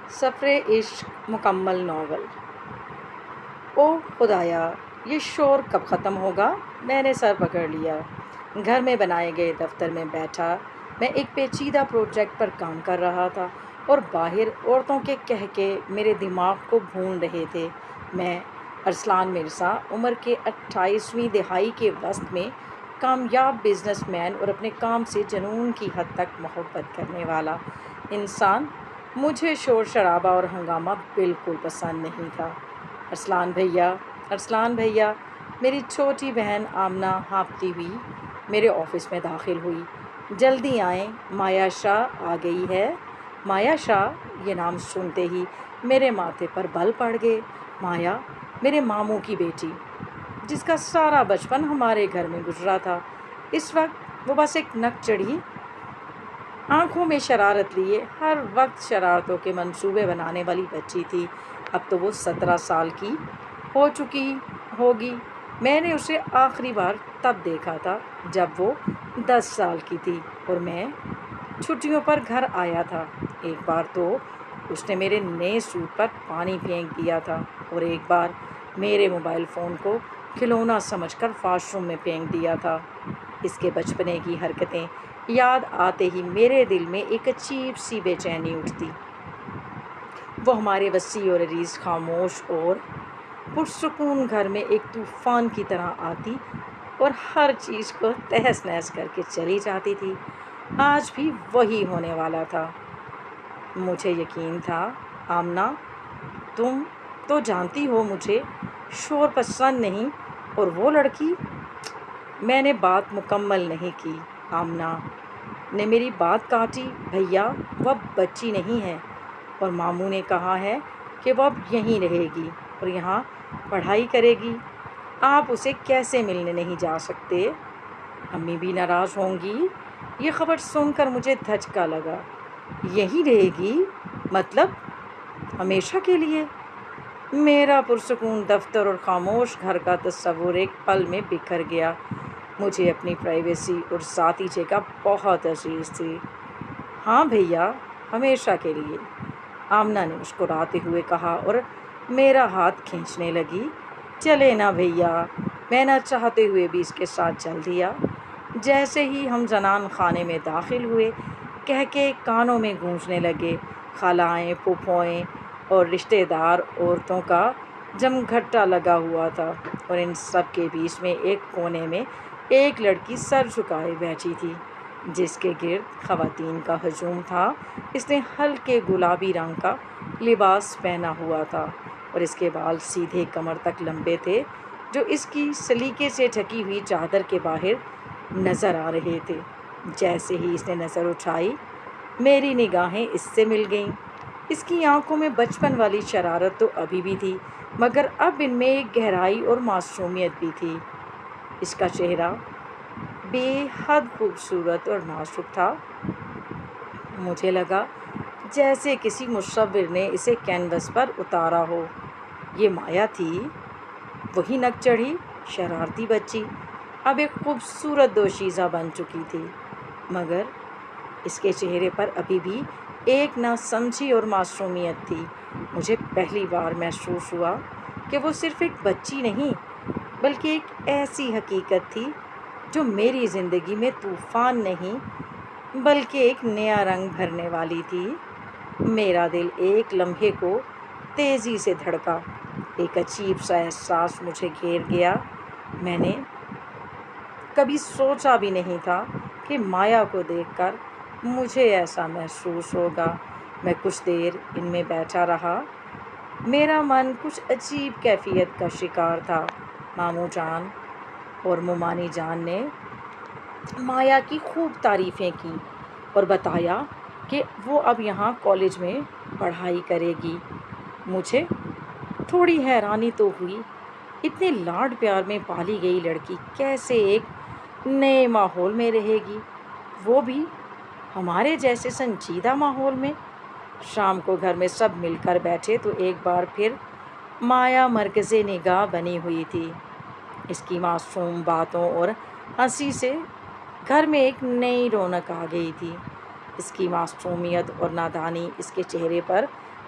سفر عشق مکمل ناول۔ او خدایا، یہ شور کب ختم ہوگا؟ میں نے سر پکڑ لیا۔ گھر میں بنائے گئے دفتر میں بیٹھا میں ایک پیچیدہ پروجیکٹ پر کام کر رہا تھا اور باہر عورتوں کے کہکے میرے دماغ کو بھون رہے تھے۔ میں، ارسلان مرزا، عمر کے 28ویں دہائی کے وسط میں کامیاب بزنس مین اور اپنے کام سے جنون کی حد تک محبت کرنے والا انسان، مجھے شور شرابہ اور ہنگامہ بالکل پسند نہیں تھا۔ ارسلان بھیا، میری چھوٹی بہن آمنہ ہانپتی ہوئی میرے آفس میں داخل ہوئی۔ جلدی آئیں، مایا شاہ آ گئی ہے۔ مایا شاہ، یہ نام سنتے ہی میرے ماتھے پر بل پڑ گئے۔ مایا، میرے ماموں کی بیٹی، جس کا سارا بچپن ہمارے گھر میں گزرا تھا۔ اس وقت وہ بس ایک نک چڑھی، آنکھوں میں شرارت لیے ہر وقت شرارتوں کے منصوبے بنانے والی بچی تھی۔ اب تو وہ 17 سال کی ہو چکی ہوگی۔ میں نے اسے آخری بار تب دیکھا تھا جب وہ 10 سال کی تھی اور میں چھٹیوں پر گھر آیا تھا۔ ایک بار تو اس نے میرے نئے سوٹ پر پانی پھینک دیا تھا اور ایک بار میرے موبائل فون کو کھلونا سمجھ کر واش روم میں پھینک دیا تھا۔ اس کے بچپنے کی حرکتیں یاد آتے ہی میرے دل میں ایک عجیب سی بے چینی اٹھتی۔ وہ ہمارے وسیع اور عریض، خاموش اور پرسکون گھر میں ایک طوفان کی طرح آتی اور ہر چیز کو تہس نہس کر کے چلی جاتی تھی۔ آج بھی وہی ہونے والا تھا۔ مجھے یقین تھا، آمنہ، تم تو جانتی ہو مجھے شور پسند نہیں، اور وہ لڑکی۔ میں نے بات مکمل نہیں کی۔ آمنہ نے میری بات کاٹی۔ بھیا، وہ اب بچی نہیں ہے اور ماموں نے کہا ہے کہ وہ اب یہیں رہے گی اور یہاں پڑھائی کرے گی۔ آپ اسے کیسے ملنے نہیں جا سکتے؟ امی بھی ناراض ہوں گی۔ یہ خبر سن کر مجھے دھچکا لگا۔ یہیں رہے گی؟ مطلب ہمیشہ کے لیے؟ میرا پرسکون دفتر اور خاموش گھر کا تصور ایک پل میں بکھر گیا۔ مجھے اپنی پرائیویسی اور ذاتی جگہ بہت عزیز تھی۔ ہاں بھیا، ہمیشہ کے لیے، آمنہ نے مسکراتے ہوئے کہا اور میرا ہاتھ کھینچنے لگی۔ چلے نا بھیا، میں نہ چاہتے ہوئے بھی اس کے ساتھ چل دیا۔ جیسے ہی ہم زنان خانے میں داخل ہوئے، کہکے کانوں میں گونجنے لگے۔ خالائیں، پھوپھوئیں اور رشتہ دار عورتوں کا جمگھٹا لگا ہوا تھا اور ان سب کے بیچ میں ایک کونے میں ایک لڑکی سر جھکائے بیٹھی تھی، جس کے گرد خواتین کا ہجوم تھا۔ اس نے ہلکے گلابی رنگ کا لباس پہنا ہوا تھا اور اس کے بال سیدھے کمر تک لمبے تھے، جو اس کی سلیقے سے ڈھکی ہوئی چادر کے باہر نظر آ رہے تھے۔ جیسے ہی اس نے نظر اٹھائی، میری نگاہیں اس سے مل گئیں۔ اس کی آنکھوں میں بچپن والی شرارت تو ابھی بھی تھی، مگر اب ان میں ایک گہرائی اور معصومیت بھی تھی۔ اس کا چہرہ بے حد خوبصورت اور نازک تھا۔ مجھے لگا جیسے کسی مصور نے اسے کینوس پر اتارا ہو۔ یہ مایا تھی، وہی نک چڑھی شرارتی بچی، اب ایک خوبصورت دوشیزہ بن چکی تھی، مگر اس کے چہرے پر ابھی بھی ایک نہ سمجھی اور معصومیت تھی۔ مجھے پہلی بار محسوس ہوا کہ وہ صرف ایک بچی نہیں، بلکہ ایک ایسی حقیقت تھی جو میری زندگی میں طوفان نہیں بلکہ ایک نیا رنگ بھرنے والی تھی۔ میرا دل ایک لمحے کو تیزی سے دھڑکا، ایک عجیب سا احساس مجھے گھیر گیا۔ میں نے کبھی سوچا بھی نہیں تھا کہ مایا کو دیکھ کر مجھے ایسا محسوس ہوگا۔ میں کچھ دیر ان میں بیٹھا رہا، میرا من کچھ عجیب کیفیت کا شکار تھا۔ ماموں جان اور مومانی جان نے مایا کی خوب تعریفیں کی اور بتایا کہ وہ اب یہاں کالج میں پڑھائی کرے گی۔ مجھے تھوڑی حیرانی تو ہوئی، اتنے لاڈ پیار میں پالی گئی لڑکی کیسے ایک نئے ماحول میں رہے گی، وہ بھی ہمارے جیسے سنجیدہ ماحول میں۔ شام کو گھر میں سب مل کر بیٹھے تو ایک بار پھر مایا مرکز نگاہ بنی ہوئی تھی۔ اس کی معصوم باتوں اور ہنسی سے گھر میں ایک نئی رونق آ گئی تھی۔ اس کی معصومیت اور نادانی اس کے چہرے پر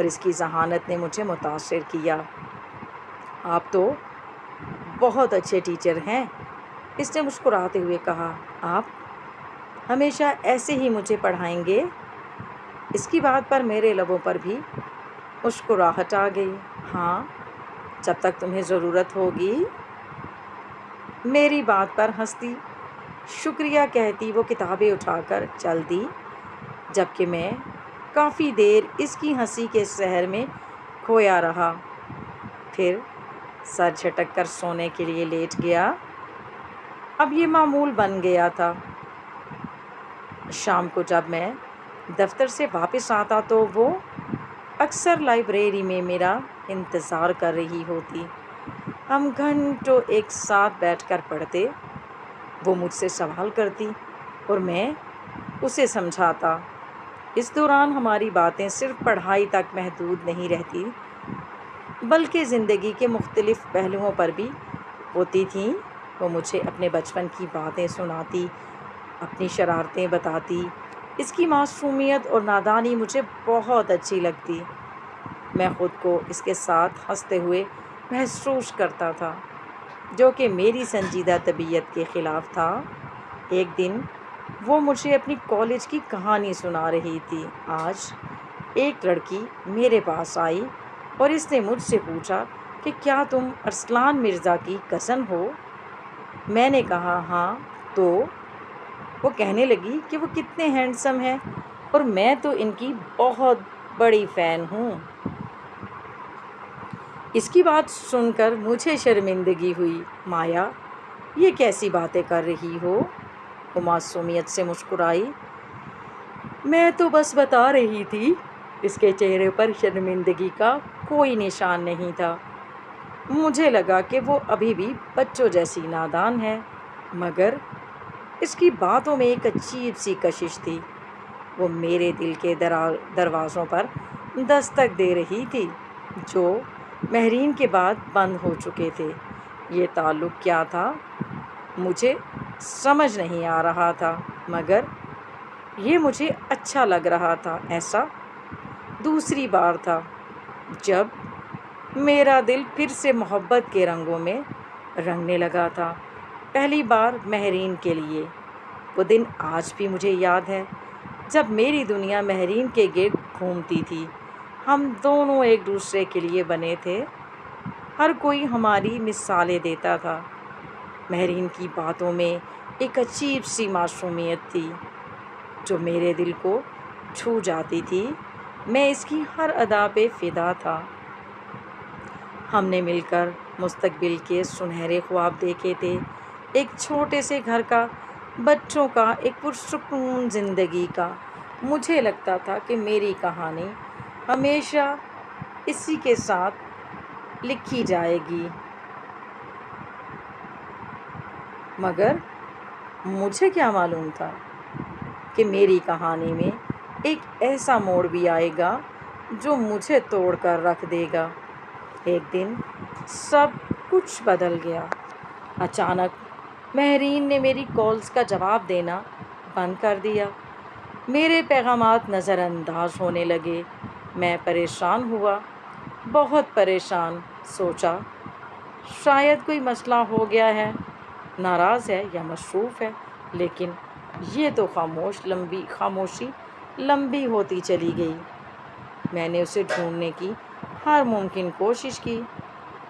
اور اس کی ذہانت نے مجھے متاثر کیا۔ آپ تو بہت اچھے ٹیچر ہیں، اس نے مسکراتے ہوئے کہا۔ آپ ہمیشہ ایسے ہی مجھے پڑھائیں گے؟ اس کی بات پر میرے لبوں پر بھی مسکراہٹ آ گئی۔ ہاں، جب تک تمہیں ضرورت ہوگی۔ میری بات پر ہنستی شکریہ کہتی وہ کتابیں اٹھا کر چل دی، جبکہ میں کافی دیر اس کی ہنسی کے سحر میں کھویا رہا، پھر سر جھٹک کر سونے کے لیے لیٹ گیا۔ اب یہ معمول بن گیا تھا۔ شام کو جب میں دفتر سے واپس آتا تو وہ اکثر لائبریری میں میرا انتظار کر رہی ہوتی۔ ہم گھنٹوں ایک ساتھ بیٹھ کر پڑھتے، وہ مجھ سے سوال کرتی اور میں اسے سمجھاتا۔ اس دوران ہماری باتیں صرف پڑھائی تک محدود نہیں رہتی، بلکہ زندگی کے مختلف پہلوؤں پر بھی ہوتی تھیں۔ وہ مجھے اپنے بچپن کی باتیں سناتی، اپنی شرارتیں بتاتی۔ اس کی معصومیت اور نادانی مجھے بہت اچھی لگتی۔ میں خود کو اس کے ساتھ ہنستے ہوئے محسوس کرتا تھا، جو کہ میری سنجیدہ طبیعت کے خلاف تھا۔ ایک دن وہ مجھے اپنی کالج کی کہانی سنا رہی تھی۔ آج ایک لڑکی میرے پاس آئی اور اس نے مجھ سے پوچھا کہ کیا تم ارسلان مرزا کی کزن ہو؟ میں نے کہا ہاں۔ تو وہ کہنے لگی کہ وہ کتنے ہینڈسم ہیں اور میں تو ان کی بہت بڑی فین ہوں۔ اس کی بات سن کر مجھے شرمندگی ہوئی۔ مایا، یہ کیسی باتیں کر رہی ہو؟ وہ معصومیت سے مسکرائی۔ میں تو بس بتا رہی تھی۔ اس کے چہرے پر شرمندگی کا کوئی نشان نہیں تھا۔ مجھے لگا کہ وہ ابھی بھی بچوں جیسی نادان ہے، مگر اس کی باتوں میں ایک عجیب سی کشش تھی۔ وہ میرے دل کے دروازوں پر دستک دے رہی تھی، جو مہرین کے بعد بند ہو چکے تھے۔ یہ تعلق کیا تھا مجھے سمجھ نہیں آ رہا تھا، مگر یہ مجھے اچھا لگ رہا تھا۔ ایسا دوسری بار تھا جب میرا دل پھر سے محبت کے رنگوں میں رنگنے لگا تھا، پہلی بار مہرین کے لیے۔ وہ دن آج بھی مجھے یاد ہے جب میری دنیا مہرین کے گرد گھومتی تھی۔ ہم دونوں ایک دوسرے کے لیے بنے تھے، ہر کوئی ہماری مثالیں دیتا تھا۔ مہرین کی باتوں میں ایک عجیب سی معصومیت تھی جو میرے دل کو چھو جاتی تھی۔ میں اس کی ہر ادا پہ فدا تھا۔ ہم نے مل کر مستقبل کے سنہرے خواب دیکھے تھے، ایک چھوٹے سے گھر کا، بچوں کا، ایک پرسکون زندگی کا۔ مجھے لگتا تھا کہ میری کہانی ہمیشہ اسی کے ساتھ لکھی جائے گی، مگر مجھے کیا معلوم تھا کہ میری کہانی میں ایک ایسا موڑ بھی آئے گا جو مجھے توڑ کر رکھ دے گا۔ ایک دن سب کچھ بدل گیا۔ اچانک مہرین نے میری کالز کا جواب دینا بند کر دیا۔ میرے پیغامات نظر انداز ہونے لگے۔ میں پریشان ہوا، بہت پریشان۔ سوچا شاید کوئی مسئلہ ہو گیا ہے، ناراض ہے یا مصروف ہے، لیکن یہ تو خاموشی لمبی ہوتی چلی گئی۔ میں نے اسے ڈھونڈنے کی ہر ممکن کوشش کی۔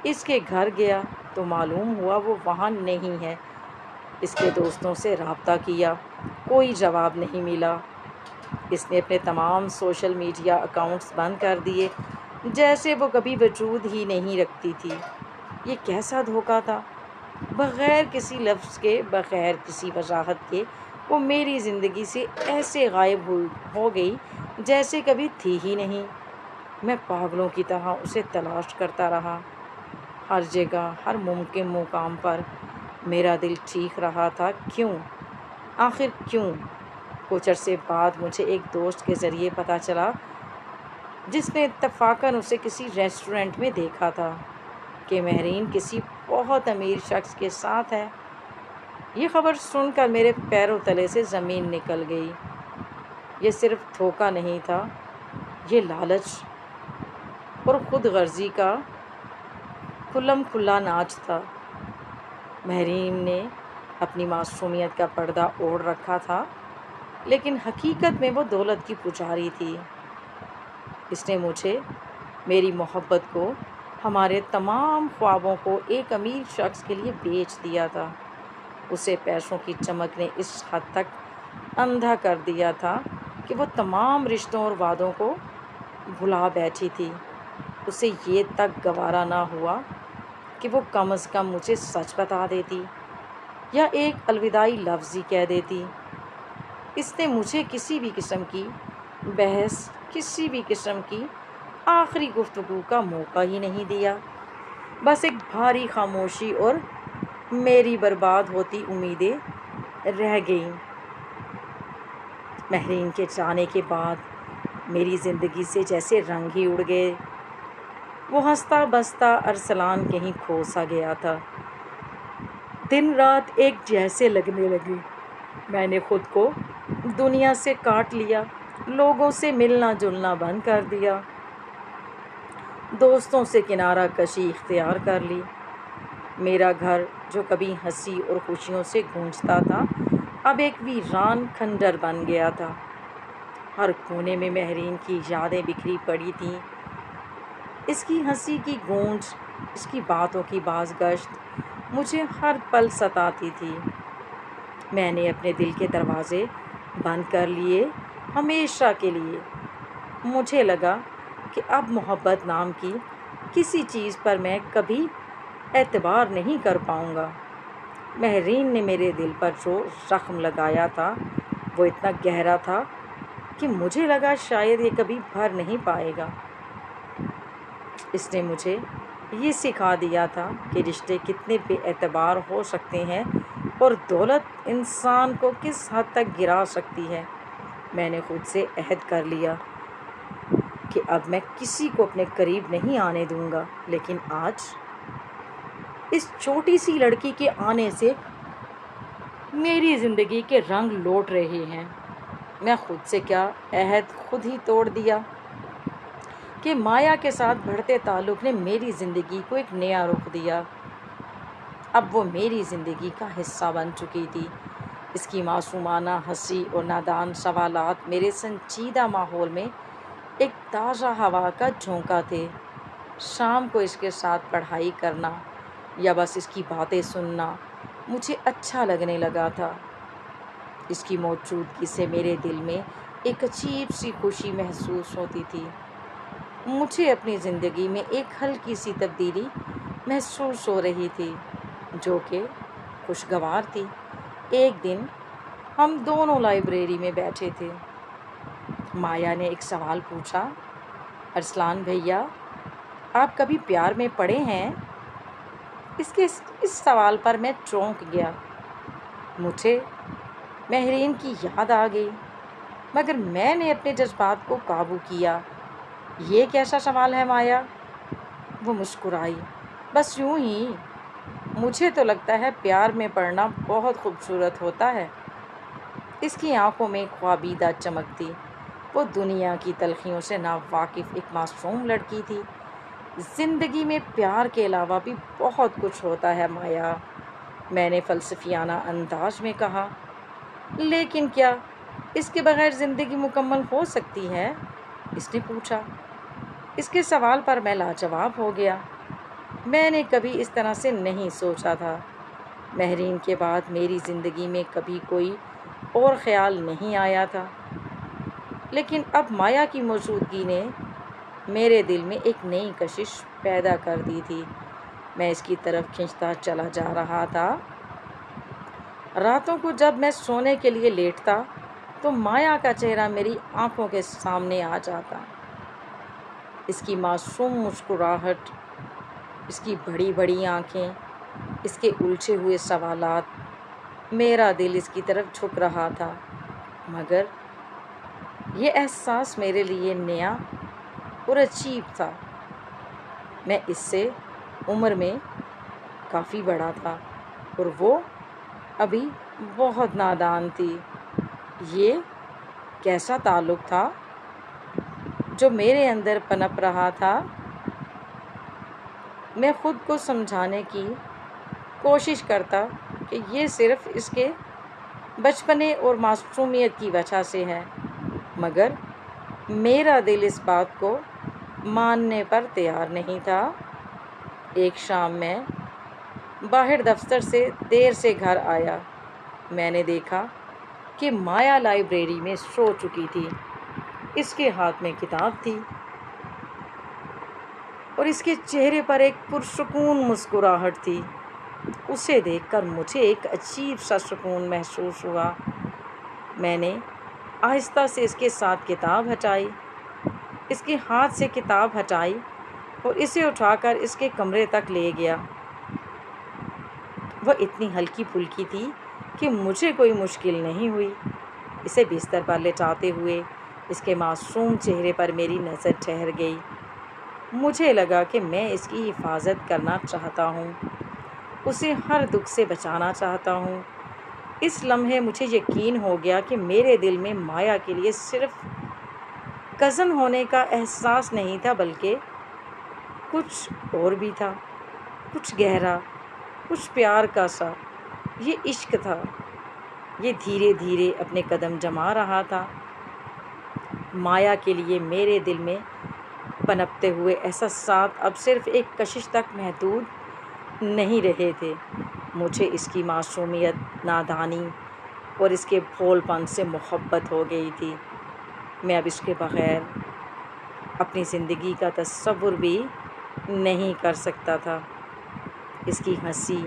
اس کے گھر گیا تو معلوم ہوا وہ وہاں نہیں ہے۔ اس کے دوستوں سے رابطہ کیا، کوئی جواب نہیں ملا۔ اس نے اپنے تمام سوشل میڈیا اکاؤنٹس بند کر دیے، جیسے وہ کبھی وجود ہی نہیں رکھتی تھی۔ یہ کیسا دھوکہ تھا! بغیر کسی لفظ کے، بغیر کسی وضاحت کے، وہ میری زندگی سے ایسے غائب ہو گئی جیسے کبھی تھی ہی نہیں۔ میں پاگلوں کی طرح اسے تلاش کرتا رہا، ہر جگہ، ہر ممکن مقام پر۔ میرا دل چیخ رہا تھا، کیوں؟ آخر کیوں؟ کچھ عرصے بعد مجھے ایک دوست کے ذریعے پتہ چلا، جس نے اتفاقاً اسے کسی ریسٹورنٹ میں دیکھا تھا، کہ مہرین کسی بہت امیر شخص کے ساتھ ہے۔ یہ خبر سن کر میرے پیروں تلے سے زمین نکل گئی۔ یہ صرف دھوکہ نہیں تھا، یہ لالچ اور خود غرضی کا کھلم کھلا ناچ تھا۔ مہرین نے اپنی معصومیت کا پردہ اوڑھ رکھا تھا، لیکن حقیقت میں وہ دولت کی پجاری تھی۔ اس نے مجھے، میری محبت کو، ہمارے تمام خوابوں کو ایک امیر شخص کے لیے بیچ دیا تھا۔ اسے پیسوں کی چمک نے اس حد تک اندھا کر دیا تھا کہ وہ تمام رشتوں اور وعدوں کو بھلا بیٹھی تھی۔ اسے یہ تک گوارا نہ ہوا کہ وہ کم از کم مجھے سچ بتا دیتی یا ایک الوداعی لفظ ہی کہہ دیتی۔ اس نے مجھے کسی بھی قسم کی بحث، کسی بھی قسم کی آخری گفتگو کا موقع ہی نہیں دیا۔ بس ایک بھاری خاموشی اور میری برباد ہوتی امیدیں رہ گئیں۔ مہرین کے جانے کے بعد میری زندگی سے جیسے رنگ ہی اڑ گئے۔ وہ ہنستا بستا ارسلان کہیں کھو سا گیا تھا۔ دن رات ایک جیسے لگنے لگے۔ میں نے خود کو دنیا سے کاٹ لیا، لوگوں سے ملنا جلنا بند کر دیا، دوستوں سے کنارہ کشی اختیار کر لی۔ میرا گھر جو کبھی ہنسی اور خوشیوں سے گونجتا تھا، اب ایک ویران کھنڈر بن گیا تھا۔ ہر کونے میں مہرین کی یادیں بکھری پڑی تھیں۔ اس کی ہنسی کی گونج، اس کی باتوں کی بازگشت مجھے ہر پل ستاتی تھی۔ میں نے اپنے دل کے دروازے بند کر لیے، ہمیشہ کے لیے۔ مجھے لگا کہ اب محبت نام کی کسی چیز پر میں کبھی اعتبار نہیں کر پاؤں گا۔ مہرین نے میرے دل پر جو زخم لگایا تھا وہ اتنا گہرا تھا کہ مجھے لگا شاید یہ کبھی بھر نہیں پائے گا۔ اس نے مجھے یہ سکھا دیا تھا کہ رشتے کتنے بے اعتبار ہو سکتے ہیں اور دولت انسان کو کس حد تک گرا سکتی ہے۔ میں نے خود سے عہد کر لیا کہ اب میں کسی کو اپنے قریب نہیں آنے دوں گا، لیکن آج اس چھوٹی سی لڑکی کے آنے سے میری زندگی کے رنگ لوٹ رہے ہیں۔ میں خود سے کیا عہد خود ہی توڑ دیا کہ مایا کے ساتھ بڑھتے تعلق نے میری زندگی کو ایک نیا رخ دیا۔ اب وہ میری زندگی کا حصہ بن چکی تھی۔ اس کی معصومانہ ہنسی اور نادان سوالات میرے سنجیدہ ماحول میں ایک تازہ ہوا کا جھونکا تھے۔ شام کو اس کے ساتھ پڑھائی کرنا یا بس اس کی باتیں سننا مجھے اچھا لگنے لگا تھا۔ اس کی موجودگی سے میرے دل میں ایک عجیب سی خوشی محسوس ہوتی تھی۔ مجھے اپنی زندگی میں ایک ہلکی سی تبدیلی محسوس ہو رہی تھی جو کہ خوشگوار تھی۔ ایک دن ہم دونوں لائبریری میں بیٹھے تھے۔ مایا نے ایک سوال پوچھا، ارسلان بھیا، آپ کبھی پیار میں پڑے ہیں؟ اس سوال پر میں چونک گیا۔ مجھے مہرین کی یاد آ گئی، مگر میں نے اپنے جذبات کو قابو کیا۔ یہ کیسا سوال ہے مایا؟ وہ مسکرائی۔ بس یوں ہی، مجھے تو لگتا ہے پیار میں پڑنا بہت خوبصورت ہوتا ہے۔ اس کی آنکھوں میں خوابیدہ چمک تھی۔ وہ دنیا کی تلخیوں سے ناواقف ایک معصوم لڑکی تھی۔ زندگی میں پیار کے علاوہ بھی بہت کچھ ہوتا ہے مایا، میں نے فلسفیانہ انداز میں کہا۔ لیکن کیا اس کے بغیر زندگی مکمل ہو سکتی ہے؟ اس نے پوچھا۔ اس کے سوال پر میں لاجواب ہو گیا۔ میں نے کبھی اس طرح سے نہیں سوچا تھا۔ مہرین کے بعد میری زندگی میں کبھی کوئی اور خیال نہیں آیا تھا، لیکن اب مایا کی موجودگی نے میرے دل میں ایک نئی کشش پیدا کر دی تھی۔ میں اس کی طرف کھنچتا چلا جا رہا تھا۔ راتوں کو جب میں سونے کے لیے لیٹتا تو مایا کا چہرہ میری آنکھوں کے سامنے آ جاتا۔ اس کی معصوم مسکراہٹ، اس کی بڑی بڑی آنکھیں، اس کے الجھے ہوئے سوالات، میرا دل اس کی طرف جھک رہا تھا، مگر یہ احساس میرے لیے نیا اور عجیب تھا۔ میں اس سے عمر میں کافی بڑا تھا اور وہ ابھی بہت نادان تھی۔ یہ کیسا تعلق تھا جو میرے اندر پنپ رہا تھا؟ میں خود کو سمجھانے کی کوشش کرتا کہ یہ صرف اس کے بچپنے اور معصومیت کی وجہ سے ہے، مگر میرا دل اس بات کو ماننے پر تیار نہیں تھا۔ ایک شام میں باہر دفتر سے دیر سے گھر آیا، میں نے دیکھا کہ مایا لائبریری میں سو چکی تھی۔ اس کے ہاتھ میں کتاب تھی اور اس کے چہرے پر ایک پرسکون مسکراہٹ تھی۔ اسے دیکھ کر مجھے ایک عجیب سا سکون محسوس ہوا۔ میں نے آہستہ سے اس کے ساتھ کتاب ہٹائی، اس کے ہاتھ سے کتاب ہٹائی اور اسے اٹھا کر اس کے کمرے تک لے گیا۔ وہ اتنی ہلکی پھلکی تھی کہ مجھے کوئی مشکل نہیں ہوئی۔ اسے بستر پر لٹاتے ہوئے اس کے معصوم چہرے پر میری نظر ٹھہر گئی۔ مجھے لگا کہ میں اس کی حفاظت کرنا چاہتا ہوں، اسے ہر دکھ سے بچانا چاہتا ہوں۔ اس لمحے مجھے یقین ہو گیا کہ میرے دل میں مایا کے لیے صرف کزن ہونے کا احساس نہیں تھا، بلکہ کچھ اور بھی تھا، کچھ گہرا، کچھ پیار کا سا۔ یہ عشق تھا، یہ دھیرے دھیرے اپنے قدم جما رہا تھا۔ مایا کے لیے میرے دل میں پنپتے ہوئے احساسات اب صرف ایک کشش تک محدود نہیں رہے تھے۔ مجھے اس کی معصومیت، نادانی اور اس کے بھول پن سے محبت ہو گئی تھی۔ میں اب اس کے بغیر اپنی زندگی کا تصور بھی نہیں کر سکتا تھا۔ اس کی ہنسی،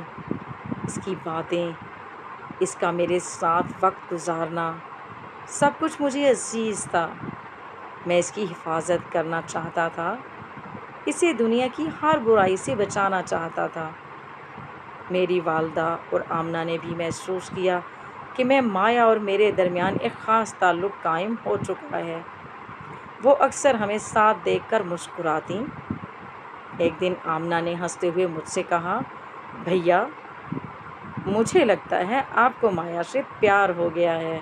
اس کی باتیں، اس کا میرے ساتھ وقت گزارنا، سب کچھ مجھے عزیز تھا۔ میں اس کی حفاظت کرنا چاہتا تھا، اسے دنیا کی ہر برائی سے بچانا چاہتا تھا۔ میری والدہ اور آمنہ نے بھی محسوس کیا کہ میں مایا اور میرے درمیان ایک خاص تعلق قائم ہو چکا ہے۔ وہ اکثر ہمیں ساتھ دیکھ کر مسکراتیں۔ ایک دن آمنہ نے ہنستے ہوئے مجھ سے کہا، بھیا، مجھے لگتا ہے آپ کو مایا سے پیار ہو گیا ہے۔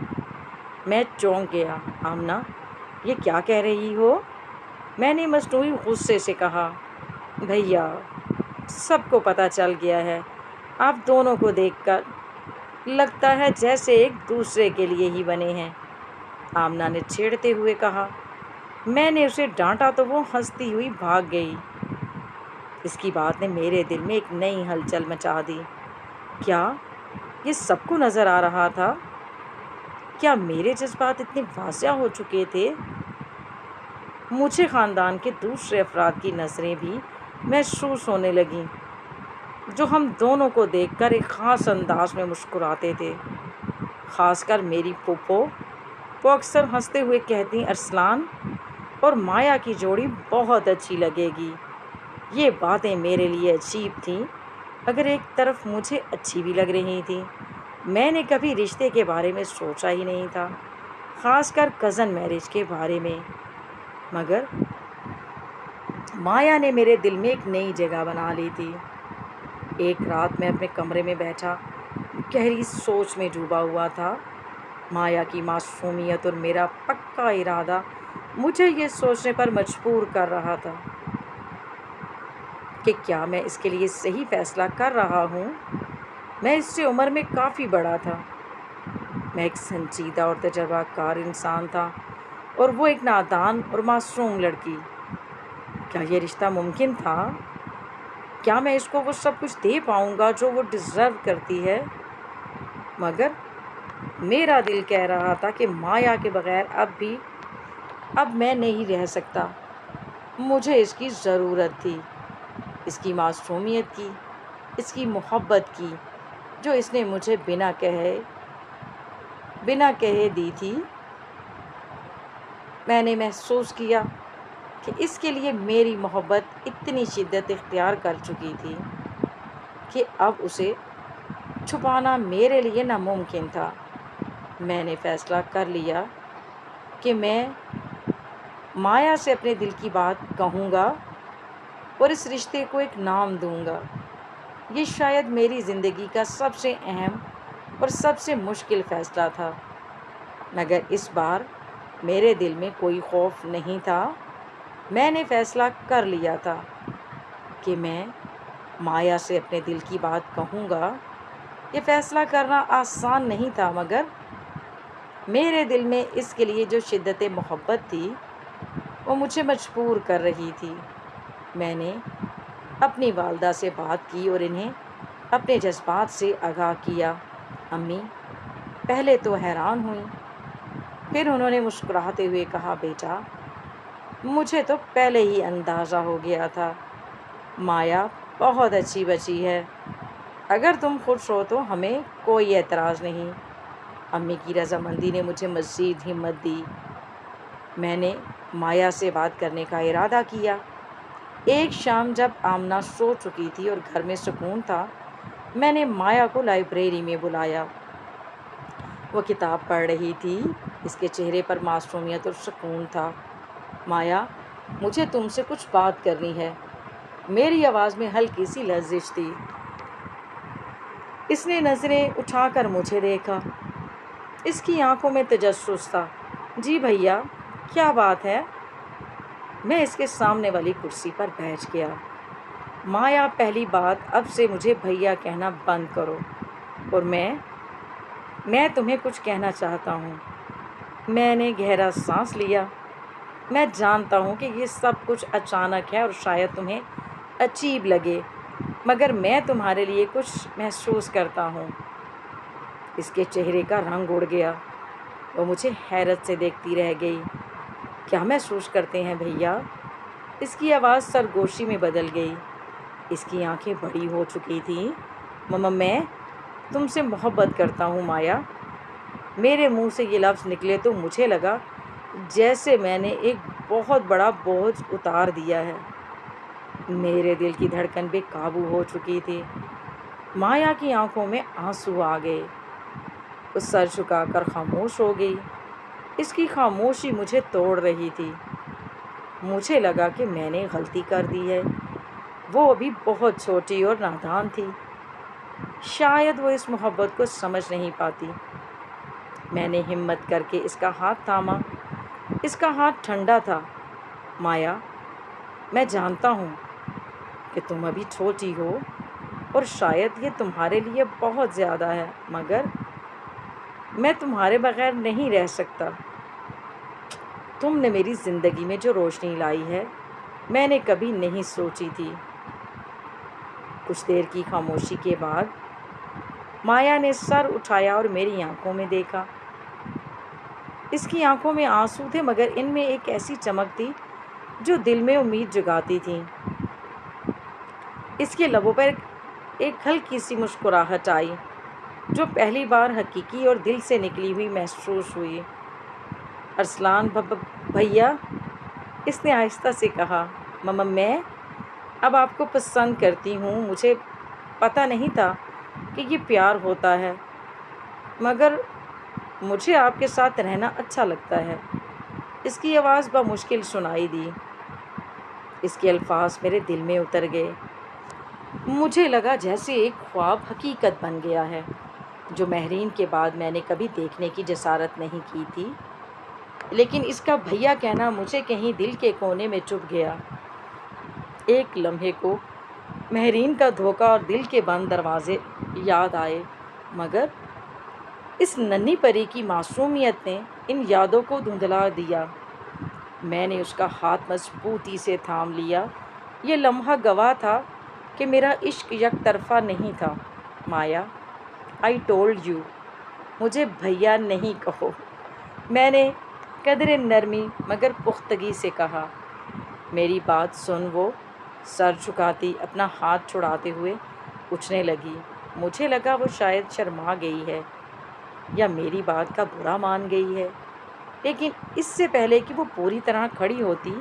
میں چونک گیا۔ آمنہ، یہ کیا کہہ رہی ہو؟ میں نے مصنوعی غصے سے کہا، بھیا، سب کو پتہ چل گیا ہے۔ آپ دونوں کو دیکھ کر لگتا ہے جیسے ایک دوسرے کے لیے ہی بنے ہیں۔ آمنہ نے چھیڑتے ہوئے کہا۔ میں نے اسے ڈانٹا تو وہ ہنستی ہوئی بھاگ گئی۔ اس کی بات نے میرے دل میں ایک نئی ہلچل مچا دی۔ کیا یہ سب کو نظر آ رہا تھا؟ کیا میرے جذبات اتنے واضح ہو چکے تھے؟ مجھے خاندان کے دوسرے افراد کی نظریں بھی محسوس ہونے لگیں، جو ہم دونوں کو دیکھ کر ایک خاص انداز میں مسکراتے تھے۔ خاص کر میری پھوپھو، وہ اکثر ہنستے ہوئے کہتی، ارسلان اور مایا کی جوڑی بہت اچھی لگے گی۔ یہ باتیں میرے لیے عجیب تھیں، مگر ایک طرف مجھے اچھی بھی لگ رہی تھیں۔ میں نے کبھی رشتے کے بارے میں سوچا ہی نہیں تھا، خاص کر کزن میرج کے بارے میں، مگر مایا نے میرے دل میں ایک نئی جگہ بنا لی تھی۔ ایک رات میں اپنے کمرے میں بیٹھا گہری سوچ میں ڈوبا ہوا تھا۔ مایا کی معصومیت اور میرا پکا ارادہ مجھے یہ سوچنے پر مجبور کر رہا تھا کہ کیا میں اس کے لیے صحیح فیصلہ کر رہا ہوں۔ میں اس سے عمر میں کافی بڑا تھا، میں ایک سنجیدہ اور تجربہ کار انسان تھا، اور وہ ایک نادان اور معصوم لڑکی۔ کیا یہ رشتہ ممکن تھا؟ کیا میں اس کو وہ سب کچھ دے پاؤں گا جو وہ ڈیزرو کرتی ہے؟ مگر میرا دل کہہ رہا تھا کہ مایا کے بغیر اب میں نہیں رہ سکتا۔ مجھے اس کی ضرورت تھی، اس کی معصومیت کی، اس کی محبت کی، جو اس نے مجھے بنا کہے دی تھی۔ میں نے محسوس کیا کہ اس کے لیے میری محبت اتنی شدت اختیار کر چکی تھی کہ اب اسے چھپانا میرے لیے ناممکن تھا۔ میں نے فیصلہ کر لیا کہ میں مایا سے اپنے دل کی بات کہوں گا اور اس رشتے کو ایک نام دوں گا۔ یہ شاید میری زندگی کا سب سے اہم اور سب سے مشکل فیصلہ تھا، مگر اس بار میرے دل میں کوئی خوف نہیں تھا۔ میں نے فیصلہ کر لیا تھا کہ میں مایا سے اپنے دل کی بات کہوں گا، یہ فیصلہ کرنا آسان نہیں تھا، مگر میرے دل میں اس کے لیے جو شدت محبت تھی وہ مجھے مجبور کر رہی تھی۔ میں نے اپنی والدہ سے بات کی اور انہیں اپنے جذبات سے آگاہ کیا۔ امی پہلے تو حیران ہوئیں، پھر انہوں نے مسکراتے ہوئے کہا، بیٹا مجھے تو پہلے ہی اندازہ ہو گیا تھا، مایا بہت اچھی بچی ہے، اگر تم خوش ہو تو ہمیں کوئی اعتراض نہیں۔ امی کی رضامندی نے مجھے مزید ہمت دی۔ میں نے مایا سے بات کرنے کا ارادہ کیا۔ ایک شام جب آمنہ سو چکی تھی اور گھر میں سکون تھا، میں نے مایا کو لائبریری میں بلایا۔ وہ کتاب پڑھ رہی تھی، اس کے چہرے پر معصومیت اور سکون تھا۔ مایا مجھے تم سے کچھ بات کرنی ہے۔ میری آواز میں ہلکی سی لرزش تھی۔ اس نے نظریں اٹھا کر مجھے دیکھا۔ اس کی آنکھوں میں تجسس تھا۔ جی بھیا، کیا بات ہے؟ میں اس کے سامنے والی کرسی پر بیٹھ گیا۔ مایا پہلی بات، اب سے مجھے بھیا کہنا بند کرو، اور میں تمہیں کچھ کہنا چاہتا ہوں۔ میں نے گہرا سانس لیا۔ میں جانتا ہوں کہ یہ سب کچھ اچانک ہے اور شاید تمہیں عجیب لگے، مگر میں تمہارے لیے کچھ محسوس کرتا ہوں۔ اس کے چہرے کا رنگ اڑ گیا۔ وہ مجھے حیرت سے دیکھتی رہ گئی۔ کیا محسوس کرتے ہیں بھیا؟ اس کی آواز سرگوشی میں بدل گئی۔ اس کی آنکھیں بڑی ہو چکی تھیں۔ ماما میں تم سے محبت کرتا ہوں مایا۔ میرے منہ سے یہ لفظ نکلے تو مجھے لگا جیسے میں نے ایک بہت بڑا بوجھ اتار دیا ہے۔ میرے دل کی دھڑکن بے قابو ہو چکی تھی۔ مایا کی آنکھوں میں آنسو آ گئے۔ وہ سر جھکا کر خاموش ہو گئی۔ اس کی خاموشی مجھے توڑ رہی تھی۔ مجھے لگا کہ میں نے غلطی کر دی ہے۔ وہ ابھی بہت چھوٹی اور نادان تھی، شاید وہ اس محبت کو سمجھ نہیں پاتی۔ میں نے ہمت کر کے اس کا ہاتھ تھاما۔ اس کا ہاتھ ٹھنڈا تھا۔ مایا، میں جانتا ہوں کہ تم ابھی چھوٹی ہو اور شاید یہ تمہارے لیے بہت زیادہ ہے، مگر میں تمہارے بغیر نہیں رہ سکتا۔ تم نے میری زندگی میں جو روشنی لائی ہے، میں نے کبھی نہیں سوچی تھی۔ کچھ دیر کی خاموشی کے بعد مایا نے سر اٹھایا اور میری آنکھوں میں دیکھا۔ اس کی آنکھوں میں آنسو تھے، مگر ان میں ایک ایسی چمک تھی جو دل میں امید جگاتی تھی۔ اس کے لبوں پر ایک ہلکی سی مسکراہٹ آئی جو پہلی بار حقیقی اور دل سے نکلی ہوئی محسوس ہوئی۔ ارسلان بھیا، اس نے آہستہ سے کہا، ماما میں اب آپ کو پسند کرتی ہوں۔ مجھے پتہ نہیں تھا کہ یہ پیار ہوتا ہے، مگر مجھے آپ کے ساتھ رہنا اچھا لگتا ہے۔ اس کی آواز بمشکل سنائی دی۔ اس کے الفاظ میرے دل میں اتر گئے۔ مجھے لگا جیسے ایک خواب حقیقت بن گیا ہے جو مہرین کے بعد میں نے کبھی دیکھنے کی جسارت نہیں کی تھی، لیکن اس کا بھیا کہنا مجھے کہیں دل کے کونے میں چبھ گیا۔ ایک لمحے کو مہرین کا دھوکہ اور دل کے بند دروازے یاد آئے، مگر اس ننھی پری کی معصومیت نے ان یادوں کو دھندلا دیا۔ میں نے اس کا ہاتھ مضبوطی سے تھام لیا۔ یہ لمحہ گواہ تھا کہ میرا عشق یک طرفہ نہیں تھا۔ مایا، آئی ٹولڈ یو، مجھے بھیا نہیں کہو، میں نے قدرے نرمی مگر پختگی سے کہا۔ میری بات سن وہ سر جھکاتی اپنا ہاتھ چھڑاتے ہوئے اٹھنے لگی۔ مجھے لگا وہ شاید شرما گئی ہے یا میری بات کا برا مان گئی ہے، لیکن اس سے پہلے کہ وہ پوری طرح کھڑی ہوتی،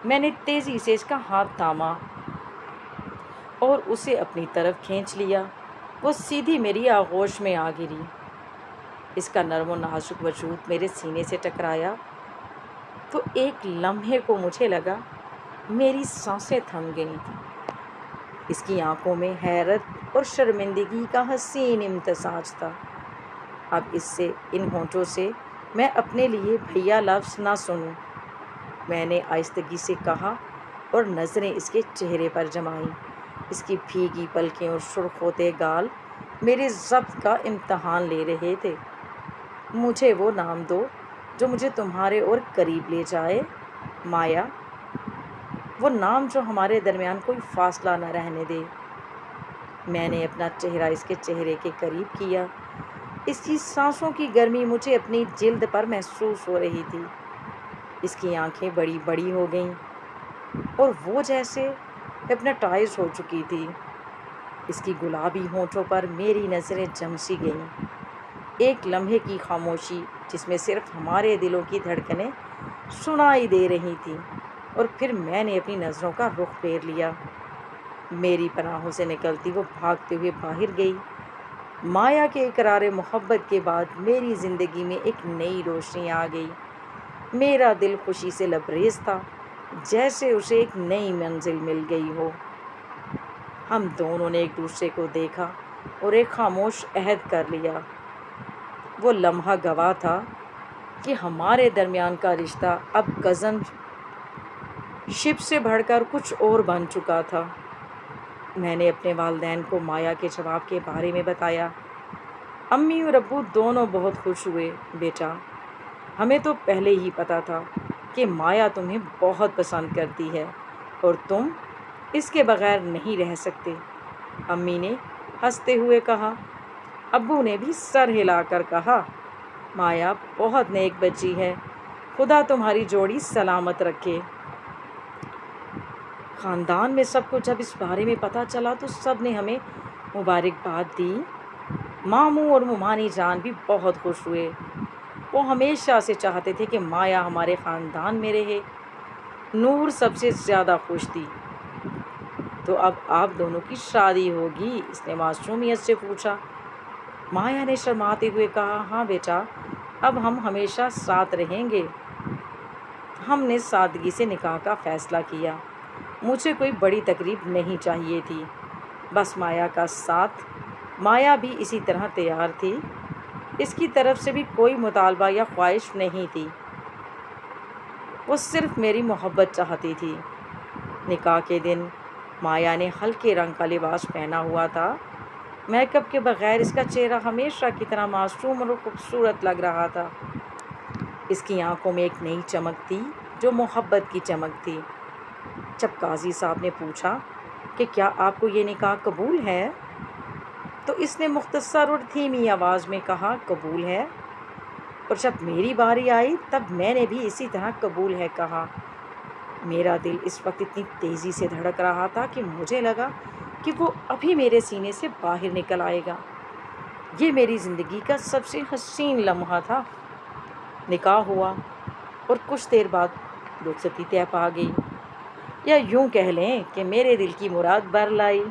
میں نے تیزی سے اس کا ہاتھ تھاما اور اسے اپنی طرف کھینچ لیا۔ وہ سیدھی میری آغوش میں آ گری۔ اس کا نرم و نازک وجود میرے سینے سے ٹکرایا تو ایک لمحے کو مجھے لگا میری سانسیں تھم گئی تھیں۔ اس کی آنکھوں میں حیرت اور شرمندگی کا حسین امتزاج تھا۔ اب ان ہونٹوں سے میں اپنے لیے بھیا لفظ نہ سنوں، میں نے آہستگی سے کہا اور نظریں اس کے چہرے پر جمائیں۔ اس کی بھیگی پلکیں اور سرخ ہوتے گال میرے ضبط کا امتحان لے رہے تھے۔ مجھے وہ نام دو جو مجھے تمہارے اور قریب لے جائے، مایا، وہ نام جو ہمارے درمیان کوئی فاصلہ نہ رہنے دے۔ میں نے اپنا چہرہ اس کے چہرے کے قریب کیا۔ اس کی سانسوں کی گرمی مجھے اپنی جلد پر محسوس ہو رہی تھی۔ اس کی آنکھیں بڑی بڑی ہو گئیں اور وہ جیسے ہپناٹائز ہو چکی تھی۔ اس کی گلابی ہونٹوں پر میری نظریں جم سی گئیں۔ ایک لمحے کی خاموشی جس میں صرف ہمارے دلوں کی دھڑکنیں سنائی دے رہی تھیں، اور پھر میں نے اپنی نظروں کا رخ پھیر لیا۔ میری پناہوں سے نکلتی وہ بھاگتے ہوئے باہر گئی۔ مایا کے اقرار محبت کے بعد میری زندگی میں ایک نئی روشنی آ گئی۔ میرا دل خوشی سے لبریز تھا، جیسے اسے ایک نئی منزل مل گئی ہو۔ ہم دونوں نے ایک دوسرے کو دیکھا اور ایک خاموش عہد کر لیا۔ وہ لمحہ گواہ تھا کہ ہمارے درمیان کا رشتہ اب کزن شپ سے بڑھ کر کچھ اور بن چکا تھا۔ میں نے اپنے والدین کو مایا کے جواب کے بارے میں بتایا۔ امی اور ابو دونوں بہت خوش ہوئے۔ بیٹا، ہمیں تو پہلے ہی پتا تھا کہ مایا تمہیں بہت پسند کرتی ہے اور تم اس کے بغیر نہیں رہ سکتے، امی نے ہنستے ہوئے کہا۔ ابو نے بھی سر ہلا کر کہا، مایا بہت نیک بچی ہے، خدا تمہاری جوڑی سلامت رکھے۔ خاندان میں سب کو جب اس بارے میں پتہ چلا تو سب نے ہمیں مبارکباد دی۔ ماموں اور ممانی جان بھی بہت خوش ہوئے۔ وہ ہمیشہ سے چاہتے تھے کہ مایا ہمارے خاندان میں رہے۔ نور سب سے زیادہ خوش تھی۔ تو اب آپ دونوں کی شادی ہوگی؟ اس نے معصومیت سے پوچھا۔ مایا نے شرماتے ہوئے کہا، ہاں بیٹا، اب ہم ہمیشہ ساتھ رہیں گے۔ ہم نے سادگی سے نکاح کا فیصلہ کیا۔ مجھے کوئی بڑی تقریب نہیں چاہیے تھی، بس مایا کا ساتھ۔ مایا بھی اسی طرح تیار تھی۔ اس کی طرف سے بھی کوئی مطالبہ یا خواہش نہیں تھی، وہ صرف میری محبت چاہتی تھی۔ نکاح کے دن مایا نے ہلکے رنگ کا لباس پہنا ہوا تھا۔ میک اپ کے بغیر اس کا چہرہ ہمیشہ کی طرح معصوم اور خوبصورت لگ رہا تھا۔ اس کی آنکھوں میں ایک نئی چمک تھی جو محبت کی چمک تھی۔ جب قاضی صاحب نے پوچھا کہ کیا آپ کو یہ نکاح قبول ہے، تو اس نے مختصر اور دھیمی آواز میں کہا، قبول ہے۔ اور جب میری باری آئی تب میں نے بھی اسی طرح قبول ہے کہا۔ میرا دل اس وقت اتنی تیزی سے دھڑک رہا تھا کہ مجھے لگا کہ وہ ابھی میرے سینے سے باہر نکل آئے گا۔ یہ میری زندگی کا سب سے حسین لمحہ تھا۔ نکاح ہوا اور کچھ دیر بعد رخصتی طے پا گئی، یا یوں کہہ لیں کہ میرے دل کی مراد بر لائی۔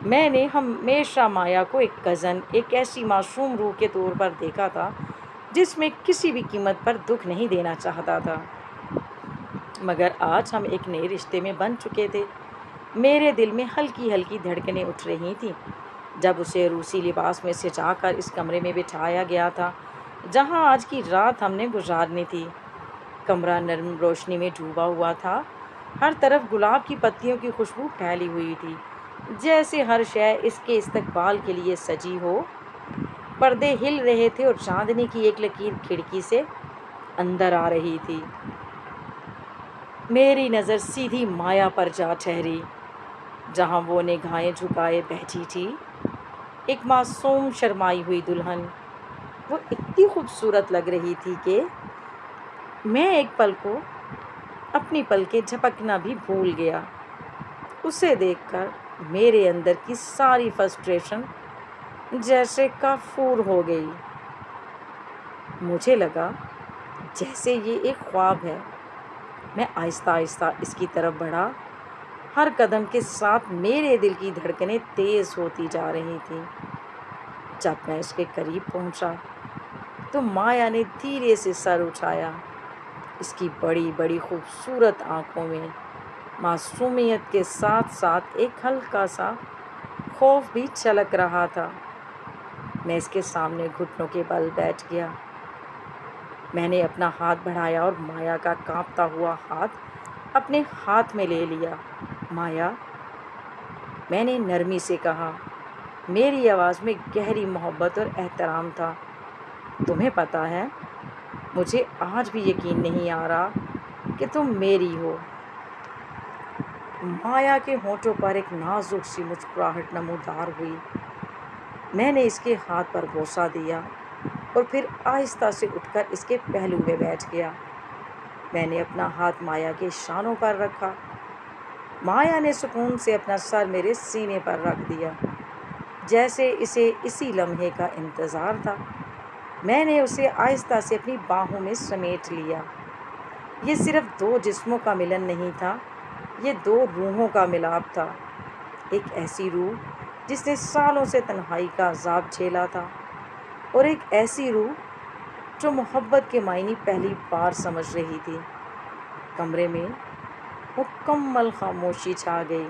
میں نے ہمیشہ مایا کو ایک کزن، ایک ایسی معصوم روح کے طور پر دیکھا تھا جس میں کسی بھی قیمت پر دکھ نہیں دینا چاہتا تھا، مگر آج ہم ایک نئے رشتے میں بن چکے تھے۔ میرے دل میں ہلکی ہلکی دھڑکنیں اٹھ رہی تھیں جب اسے روسی لباس میں سجا کر اس کمرے میں بٹھایا گیا تھا جہاں آج کی رات ہم نے گزارنی تھی۔ کمرہ نرم روشنی میں ڈوبا ہوا تھا۔ ہر طرف گلاب کی پتیوں کی خوشبو پھیلی ہوئی تھی، جیسے ہر شے اس کے استقبال کے لیے سجی ہو۔ پردے ہل رہے تھے اور چاندنی کی ایک لکیر کھڑکی سے اندر آ رہی تھی۔ میری نظر سیدھی مایا پر جا ٹھہری، جہاں وہ نگاہیں جھکائے بیٹھی تھی، ایک معصوم شرمائی ہوئی دلہن۔ وہ اتنی خوبصورت لگ رہی تھی کہ میں ایک پل کو اپنی پلکیں جھپکنا بھی بھول گیا۔ اسے دیکھ کر میرے اندر کی ساری فرسٹریشن جیسے کافور ہو گئی۔ مجھے لگا جیسے یہ ایک خواب ہے۔ میں آہستہ آہستہ اس کی طرف بڑھا۔ ہر قدم کے ساتھ میرے دل کی دھڑکنیں تیز ہوتی جا رہی تھیں۔ جب میں اس کے قریب پہنچا تو مایا نے دھیرے سے سر اٹھایا۔ اس کی بڑی بڑی خوبصورت آنکھوں میں معصومیت کے ساتھ ساتھ ایک ہلکا سا خوف بھی چھلک رہا تھا۔ میں اس کے سامنے گھٹنوں کے بل بیٹھ گیا۔ میں نے اپنا ہاتھ بڑھایا اور مایا کا کانپتا ہوا ہاتھ اپنے ہاتھ میں لے لیا۔ مایا، میں نے نرمی سے کہا۔ میری آواز میں گہری محبت اور احترام تھا۔ تمہیں پتہ ہے، مجھے آج بھی یقین نہیں آ رہا کہ تم میری ہو۔ مایا کے ہونٹوں پر ایک نازک سی مسکراہٹ نمودار ہوئی۔ میں نے اس کے ہاتھ پر بوسہ دیا اور پھر آہستہ سے اٹھ کر اس کے پہلو میں بیٹھ گیا۔ میں نے اپنا ہاتھ مایا کے شانوں پر رکھا۔ مایا نے سکون سے اپنا سر میرے سینے پر رکھ دیا، جیسے اسے اسی لمحے کا انتظار تھا۔ میں نے اسے آہستہ سے اپنی باہوں میں سمیٹ لیا۔ یہ صرف دو جسموں کا ملن نہیں تھا، یہ دو روحوں کا ملاپ تھا۔ ایک ایسی روح جس نے سالوں سے تنہائی کا عذاب جھیلا تھا، اور ایک ایسی روح جو محبت کے معنی پہلی بار سمجھ رہی تھی۔ کمرے میں مکمل خاموشی چھا گئی،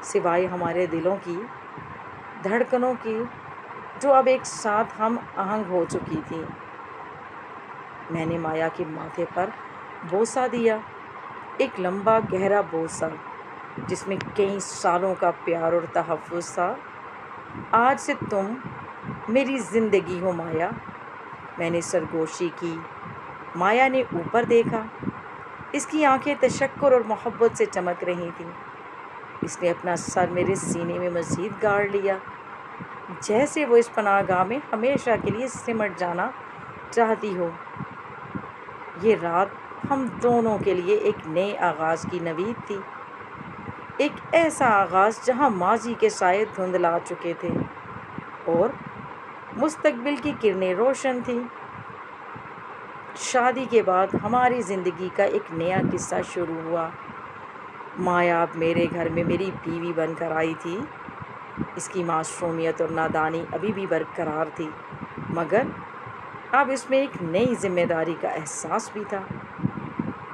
سوائے ہمارے دلوں کی دھڑکنوں کی جو اب ایک ساتھ ہم آہنگ ہو چکی تھی۔ میں نے مایا کے ماتھے پر بوسہ دیا، ایک لمبا گہرا بوسہ جس میں کئی سالوں کا پیار اور تحفظ تھا۔ آج سے تم میری زندگی ہو مایا۔ میں نے سرگوشی کی۔ مایا نے اوپر دیکھا، اس کی آنکھیں تشکر اور محبت سے چمک رہی تھیں۔ اس نے اپنا سر میرے سینے میں مزید گاڑ لیا، جیسے وہ اس پناہ گاہ میں ہمیشہ کے لیے سمٹ جانا چاہتی ہو۔ یہ رات ہم دونوں کے لیے ایک نئے آغاز کی نوید تھی، ایک ایسا آغاز جہاں ماضی کے سائے دھندلا چکے تھے اور مستقبل کی کرنیں روشن تھیں۔ شادی کے بعد ہماری زندگی کا ایک نیا قصہ شروع ہوا۔ مایا اب میرے گھر میں میری بیوی بن کر آئی تھی۔ اس کی معصومیت اور نادانی ابھی بھی برقرار تھی، مگر اب اس میں ایک نئی ذمہ داری کا احساس بھی تھا۔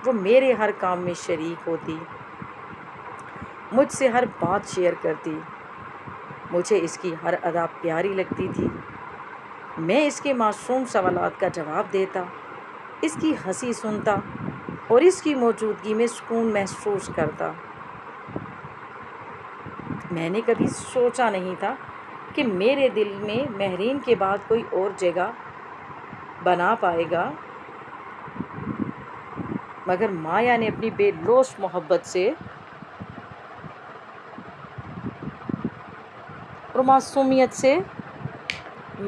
وہ میرے ہر کام میں شریک ہوتی، مجھ سے ہر بات شیئر کرتی، مجھے اس کی ہر ادا پیاری لگتی تھی۔ میں اس کے معصوم سوالات کا جواب دیتا، اس کی ہنسی سنتا اور اس کی موجودگی میں سکون محسوس کرتا۔ میں نے کبھی سوچا نہیں تھا کہ میرے دل میں مہرین کے بعد کوئی اور جگہ بنا پائے گا، مگر مایا نے اپنی بے لوث محبت سے اور معصومیت سے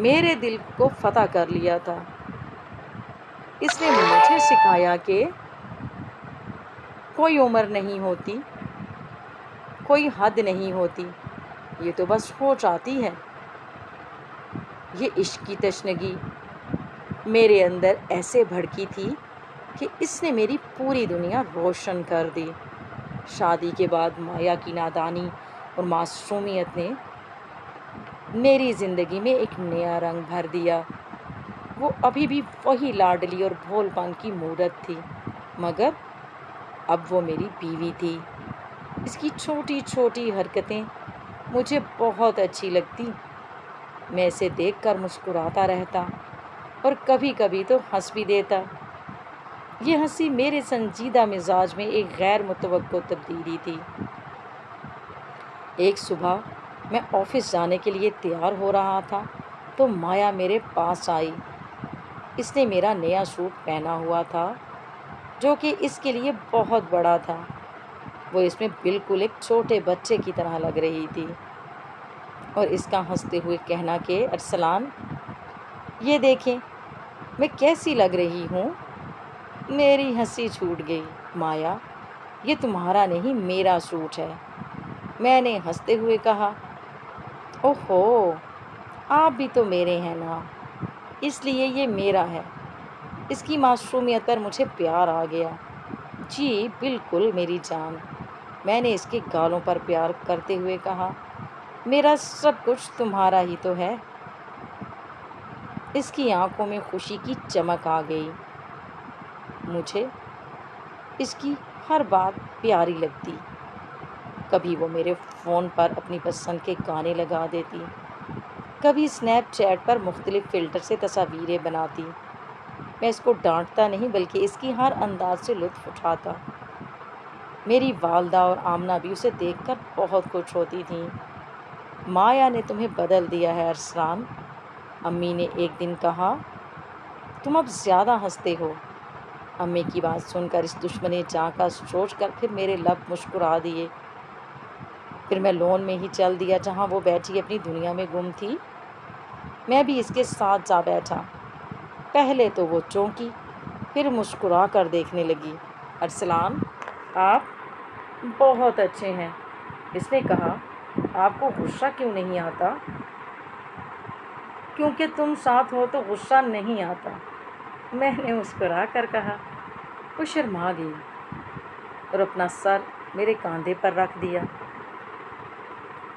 میرے دل کو فتح کر لیا تھا۔ اس نے مجھے سکھایا کہ کوئی عمر نہیں ہوتی، کوئی حد نہیں ہوتی، یہ تو بس ہو جاتی ہے۔ یہ عشق کی تشنگی میرے اندر ایسے بھڑکی تھی کہ اس نے میری پوری دنیا روشن کر دی۔ شادی کے بعد مایا کی نادانی اور معصومیت نے میری زندگی میں ایک نیا رنگ بھر دیا۔ وہ ابھی بھی وہی لاڈلی اور بھول پن کی مورت تھی، مگر اب وہ میری بیوی تھی۔ اس کی چھوٹی چھوٹی حرکتیں مجھے بہت اچھی لگتی۔ میں اسے دیکھ کر مسکراتا رہتا اور کبھی کبھی تو ہنس بھی دیتا۔ یہ ہنسی میرے سنجیدہ مزاج میں ایک غیر متوقع تبدیلی تھی۔ ایک صبح میں آفس جانے کے لیے تیار ہو رہا تھا تو مایا میرے پاس آئی۔ اس نے میرا نیا سوٹ پہنا ہوا تھا جو کہ اس کے لیے بہت بڑا تھا۔ وہ اس میں بالکل ایک چھوٹے بچے کی طرح لگ رہی تھی، اور اس کا ہنستے ہوئے کہنا کہ ارسلان، یہ دیکھیں میں کیسی لگ رہی ہوں۔ میری ہنسی چھوٹ گئی۔ مایا، یہ تمہارا نہیں میرا سوٹ ہے، میں نے ہنستے ہوئے کہا۔ اوہو، آپ بھی تو میرے ہیں نا، اس لیے یہ میرا ہے۔ اس کی معصومیت پر مجھے پیار آ گیا۔ جی بالکل میری جان، میں نے اس کے گالوں پر پیار کرتے ہوئے کہا۔ میرا سب کچھ تمہارا ہی تو ہے۔ اس کی آنکھوں میں خوشی کی چمک آ گئی۔ مجھے اس کی ہر بات پیاری لگتی۔ کبھی وہ میرے فون پر اپنی پسند کے گانے لگا دیتی، کبھی اسنیپ چیٹ پر مختلف فلٹر سے تصاویریں بناتی۔ میں اس کو ڈانٹتا نہیں بلکہ اس کی ہر انداز سے لطف اٹھاتا۔ میری والدہ اور آمنہ بھی اسے دیکھ کر بہت خوش ہوتی تھیں۔ مایا نے تمہیں بدل دیا ہے ارسلان، امی نے ایک دن کہا۔ تم اب زیادہ ہنستے ہو۔ امی کی بات سن کر اس دشمنی جاں کا سوچ کر پھر میرے لب مسکرا دیے۔ پھر میں لون میں ہی چل دیا جہاں وہ بیٹھی اپنی دنیا میں گم تھی۔ میں بھی اس کے ساتھ جا بیٹھا۔ پہلے تو وہ چونکی، پھر مسکرا کر دیکھنے لگی۔ ارسلان، آپ بہت اچھے ہیں، اس نے کہا۔ آپ کو غصہ کیوں نہیں آتا؟ کیونکہ تم ساتھ ہو تو غصہ نہیں آتا، میں نے مسکرا کر کہا۔ وہ شرما گئی اور اپنا سر میرے کاندھے پر رکھ دیا۔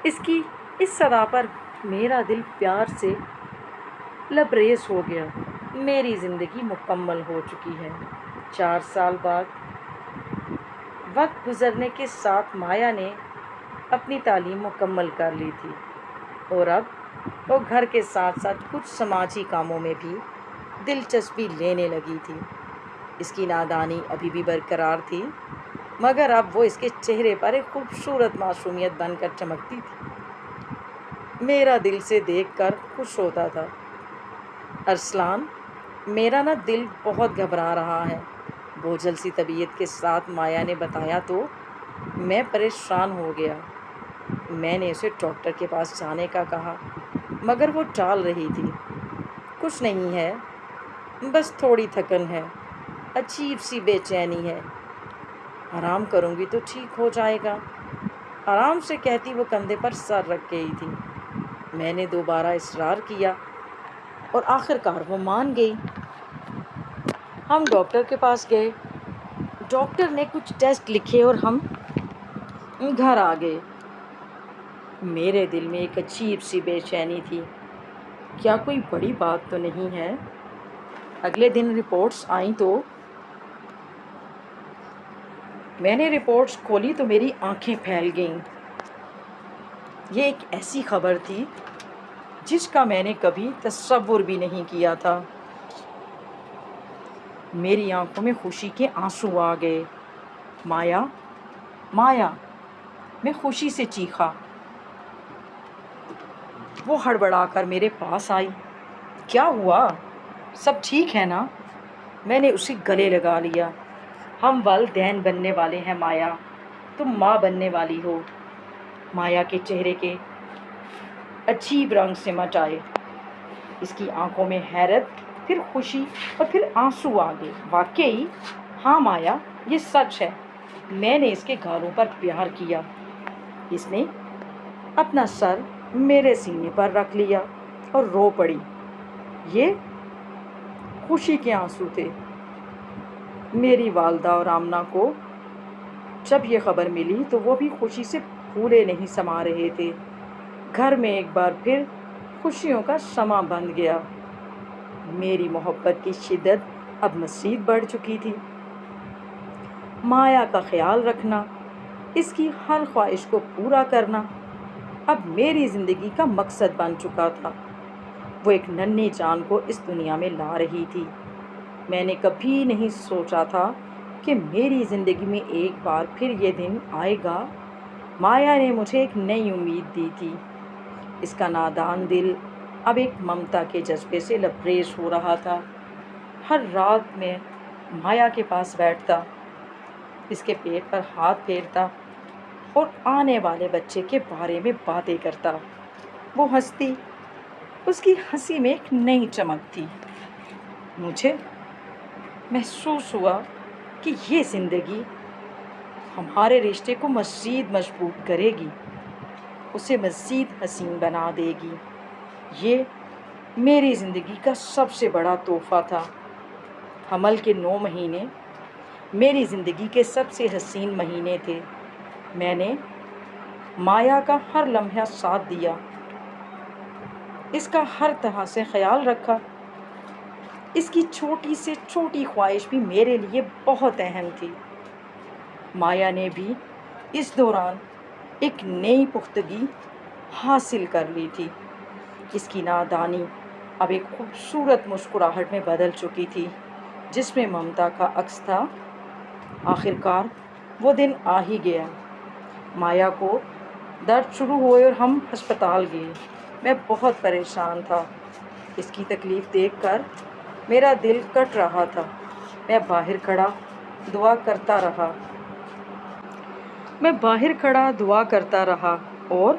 اس کی اس صدا پر میرا دل پیار سے لبریز ہو گیا۔ میری زندگی مکمل ہو چکی ہے۔ 4 سال بعد وقت گزرنے کے ساتھ مایا نے اپنی تعلیم مکمل کر لی تھی اور اب وہ گھر کے ساتھ ساتھ کچھ سماجی کاموں میں بھی دلچسپی لینے لگی تھی۔ اس کی نادانی ابھی بھی برقرار تھی، مگر اب وہ اس کے چہرے پر ایک خوبصورت معصومیت بن کر چمکتی تھی۔ میرا دل سے دیکھ کر خوش ہوتا تھا۔ ارسلان، میرا نا دل بہت گھبرا رہا ہے، بوجھل سی طبیعت کے ساتھ مایا نے بتایا تو میں پریشان ہو گیا۔ میں نے اسے ڈاکٹر کے پاس جانے کا کہا، مگر وہ ٹال رہی تھی۔ کچھ نہیں ہے، بس تھوڑی تھکن ہے، عجیب سی بے چینی ہے، آرام کروں گی تو ٹھیک ہو جائے گا، آرام سے کہتی وہ کندھے پر سر رکھ گئی تھی۔ میں نے دوبارہ اصرار کیا اور آخر کار وہ مان گئی۔ ہم ڈاکٹر کے پاس گئے، ڈاکٹر نے کچھ ٹیسٹ لکھے اور ہم گھر آ گئے۔ میرے دل میں ایک عجیب سی بے چینی تھی، کیا کوئی بڑی بات تو نہیں ہے؟ اگلے دن رپورٹس آئیں تو میں نے رپورٹس کھولی تو میری آنکھیں پھیل گئیں۔ یہ ایک ایسی خبر تھی جس کا میں نے کبھی تصور بھی نہیں کیا تھا۔ میری آنکھوں میں خوشی کے آنسو آ گئے۔ مایا، مایا، میں خوشی سے چیخا۔ وہ ہڑبڑا کر میرے پاس آئی۔ کیا ہوا؟ سب ٹھیک ہے نا؟ میں نے اسے گلے لگا لیا۔ ہم والدین بننے والے ہیں مایا، تم ماں بننے والی ہو۔ مایا کے چہرے کے عجیب رنگ سمٹ آئے۔ اس کی آنکھوں میں حیرت، پھر خوشی اور پھر آنسو آ گئے۔ واقعی؟ ہاں مایا، یہ سچ ہے، میں نے اس کے گالوں پر پیار کیا۔ اس نے اپنا سر میرے سینے پر رکھ لیا اور رو پڑی۔ یہ خوشی کے آنسو تھے۔ میری والدہ اور آمنہ کو جب یہ خبر ملی تو وہ بھی خوشی سے پھولے نہیں سما رہے تھے۔ گھر میں ایک بار پھر خوشیوں کا سماں بندھ گیا۔ میری محبت کی شدت اب مزید بڑھ چکی تھی۔ مایا کا خیال رکھنا، اس کی ہر خواہش کو پورا کرنا اب میری زندگی کا مقصد بن چکا تھا۔ وہ ایک ننھی جان کو اس دنیا میں لا رہی تھی۔ میں نے کبھی نہیں سوچا تھا کہ میری زندگی میں ایک بار پھر یہ دن آئے گا۔ مایا نے مجھے ایک نئی امید دی تھی۔ اس کا نادان دل اب ایک ممتا کے جذبے سے لبریز ہو رہا تھا۔ ہر رات میں مایا کے پاس بیٹھتا، اس کے پیٹ پر ہاتھ پھیرتا اور آنے والے بچے کے بارے میں باتیں کرتا۔ وہ ہنستی، اس کی ہنسی میں ایک نئی چمک تھی۔ مجھے محسوس ہوا کہ یہ زندگی ہمارے رشتے کو مزید مضبوط کرے گی، اسے مزید حسین بنا دے گی۔ یہ میری زندگی کا سب سے بڑا تحفہ تھا۔ حمل کے 9 مہینے میری زندگی کے سب سے حسین مہینے تھے۔ میں نے مایا کا ہر لمحہ ساتھ دیا، اس کا ہر طرح سے خیال رکھا۔ اس کی چھوٹی سے چھوٹی خواہش بھی میرے لیے بہت اہم تھی۔ مایا نے بھی اس دوران ایک نئی پختگی حاصل کر لی تھی۔ اس کی نادانی اب ایک خوبصورت مسکراہٹ میں بدل چکی تھی جس میں ممتا کا عکس تھا۔ آخر کار وہ دن آ ہی گیا۔ مایا کو درد شروع ہوئے اور ہم ہسپتال گئے۔ میں بہت پریشان تھا۔ اس کی تکلیف دیکھ کر میرا دل کٹ رہا تھا۔ میں باہر کھڑا دعا کرتا رہا اور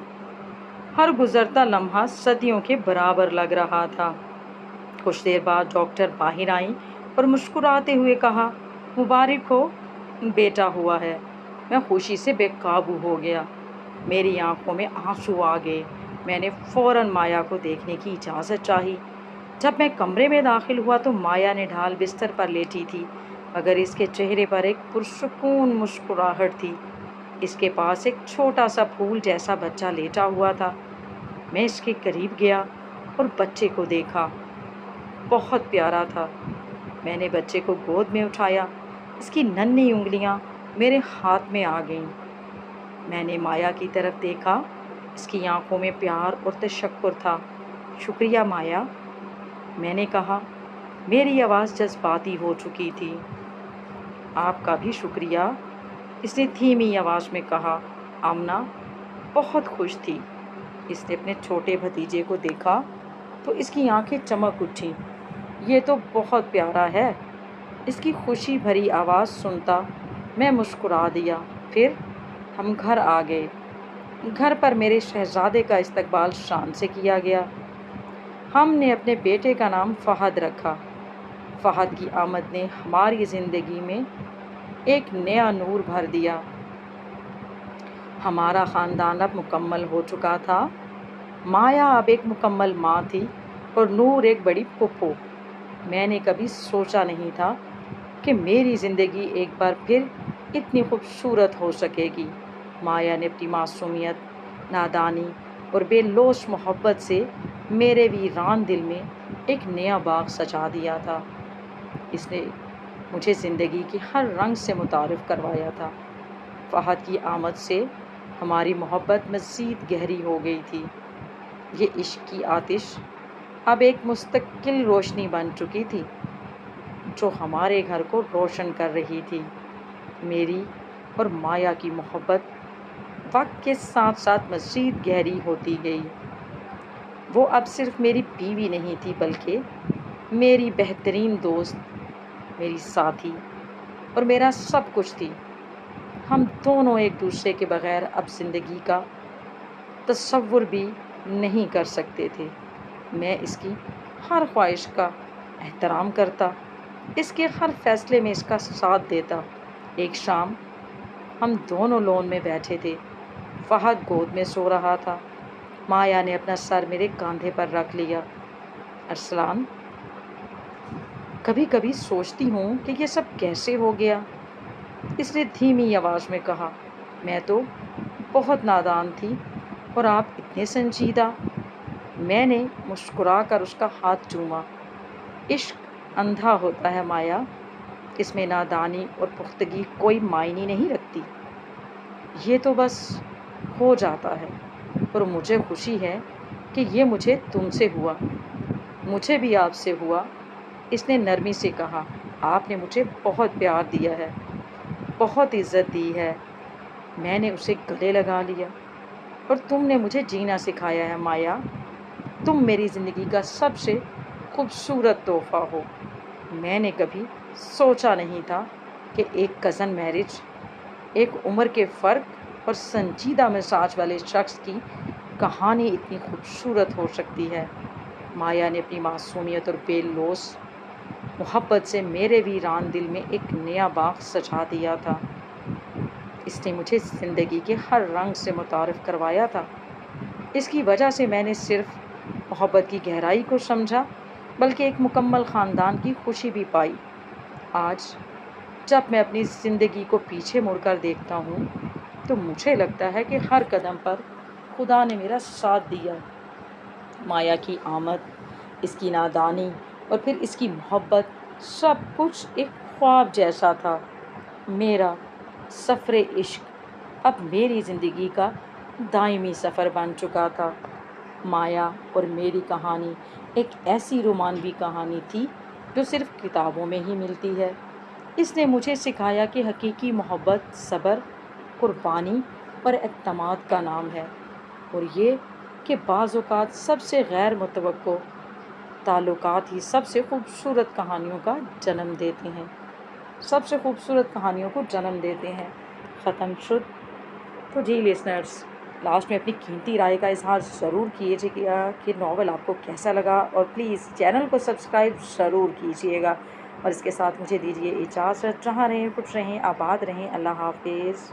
ہر گزرتا لمحہ صدیوں کے برابر لگ رہا تھا۔ کچھ دیر بعد ڈاکٹر باہر آئیں اور مسکراتے ہوئے کہا، مبارک ہو، بیٹا ہوا ہے۔ میں خوشی سے بے قابو ہو گیا۔ میری آنکھوں میں آنسو آ گئے۔ میں نے فوراً مایا کو دیکھنے کی اجازت چاہی۔ جب میں کمرے میں داخل ہوا تو مایا نے ڈھال بستر پر لیٹی تھی، مگر اس کے چہرے پر ایک پرسکون مسکراہٹ تھی۔ اس کے پاس ایک چھوٹا سا پھول جیسا بچہ لیٹا ہوا تھا۔ میں اس کے قریب گیا اور بچے کو دیکھا۔ بہت پیارا تھا۔ میں نے بچے کو گود میں اٹھایا۔ اس کی ننھی انگلیاں میرے ہاتھ میں آ گئیں۔ میں نے مایا کی طرف دیکھا۔ اس کی آنکھوں میں پیار اور تشکر تھا۔ شکریہ مایا، میں نے کہا۔ میری آواز جذباتی ہو چکی تھی۔ آپ کا بھی شکریہ، اس نے دھیمی آواز میں کہا۔ آمنہ بہت خوش تھی۔ اس نے اپنے چھوٹے بھتیجے کو دیکھا تو اس کی آنکھیں چمک اٹھیں۔ یہ تو بہت پیارا ہے۔ اس کی خوشی بھری آواز سنتا میں مسکرا دیا۔ پھر ہم گھر آ گئے۔ گھر پر میرے شہزادے کا استقبال شان سے کیا گیا۔ ہم نے اپنے بیٹے کا نام فہد رکھا۔ فہد کی آمد نے ہماری زندگی میں ایک نیا نور بھر دیا۔ ہمارا خاندان اب مکمل ہو چکا تھا۔ مایا اب ایک مکمل ماں تھی اور نور ایک بڑی پھپھو۔ میں نے کبھی سوچا نہیں تھا کہ میری زندگی ایک بار پھر اتنی خوبصورت ہو سکے گی۔ مایا نے اپنی معصومیت، نادانی اور بے لوث محبت سے میرے ویران دل میں ایک نیا باغ سجا دیا تھا۔ اس نے مجھے زندگی کے ہر رنگ سے متعارف کروایا تھا۔ فہد کی آمد سے ہماری محبت مزید گہری ہو گئی تھی۔ یہ عشق کی آتش اب ایک مستقل روشنی بن چکی تھی جو ہمارے گھر کو روشن کر رہی تھی۔ میری اور مایا کی محبت وقت کے ساتھ ساتھ مزید گہری ہوتی گئی۔ وہ اب صرف میری بیوی نہیں تھی بلکہ میری بہترین دوست، میری ساتھی اور میرا سب کچھ تھی۔ ہم دونوں ایک دوسرے کے بغیر اب زندگی کا تصور بھی نہیں کر سکتے تھے۔ میں اس کی ہر خواہش کا احترام کرتا، اس کے ہر فیصلے میں اس کا ساتھ دیتا۔ ایک شام ہم دونوں لون میں بیٹھے تھے۔ فہد گود میں سو رہا تھا۔ مایا نے اپنا سر میرے کاندھے پر رکھ لیا۔ ارسلان، کبھی کبھی سوچتی ہوں کہ یہ سب کیسے ہو گیا، اس نے دھیمی آواز میں کہا۔ میں تو بہت نادان تھی اور آپ اتنے سنجیدہ۔ میں نے مسکرا کر اس کا ہاتھ چوما۔ عشق اندھا ہوتا ہے مایا، اس میں نادانی اور پختگی کوئی معنی نہیں رکھتی۔ یہ تو بس ہو جاتا ہے اور مجھے خوشی ہے کہ یہ مجھے تم سے ہوا۔ مجھے بھی آپ سے ہوا، اس نے نرمی سے کہا۔ آپ نے مجھے بہت پیار دیا ہے، بہت عزت دی ہے۔ میں نے اسے گلے لگا لیا۔ اور تم نے مجھے جینا سکھایا ہے مایا۔ تم میری زندگی کا سب سے خوبصورت تحفہ ہو۔ میں نے کبھی سوچا نہیں تھا کہ ایک کزن میرج، ایک عمر کے فرق اور سنجیدہ مزاج والے شخص کی کہانی اتنی خوبصورت ہو سکتی ہے۔ مایا نے اپنی معصومیت اور بے لوث محبت سے میرے ویران دل میں ایک نیا باغ سجا دیا تھا۔ اس نے مجھے زندگی کے ہر رنگ سے متعارف کروایا تھا۔ اس کی وجہ سے میں نے صرف محبت کی گہرائی کو سمجھا بلکہ ایک مکمل خاندان کی خوشی بھی پائی۔ آج جب میں اپنی زندگی کو پیچھے مڑ کر دیکھتا ہوں تو مجھے لگتا ہے کہ ہر قدم پر خدا نے میرا ساتھ دیا۔ مایا کی آمد، اس کی نادانی اور پھر اس کی محبت، سب کچھ ایک خواب جیسا تھا۔ میرا سفر عشق اب میری زندگی کا دائمی سفر بن چکا تھا۔ مایا اور میری کہانی ایک ایسی رومانوی کہانی تھی جو صرف کتابوں میں ہی ملتی ہے۔ اس نے مجھے سکھایا کہ حقیقی محبت صبر، قربانی اور اعتماد کا نام ہے، اور یہ کہ بعض اوقات سب سے غیر متوقع تعلقات ہی سب سے خوبصورت کہانیوں کا جنم دیتے ہیں، سب سے خوبصورت کہانیوں کو جنم دیتے ہیں۔ ختم شد۔ تو جی لسنرس، لاسٹ میں اپنی قیمتی رائے کا اظہار ضرور کیجیے گا کہ ناول آپ کو کیسا لگا، اور پلیز چینل کو سبسکرائب ضرور کیجیے گا، اور اس کے ساتھ مجھے دیجیے اجازت۔ جہاں رہیں خوش رہیں، آباد رہیں۔ اللہ حافظ۔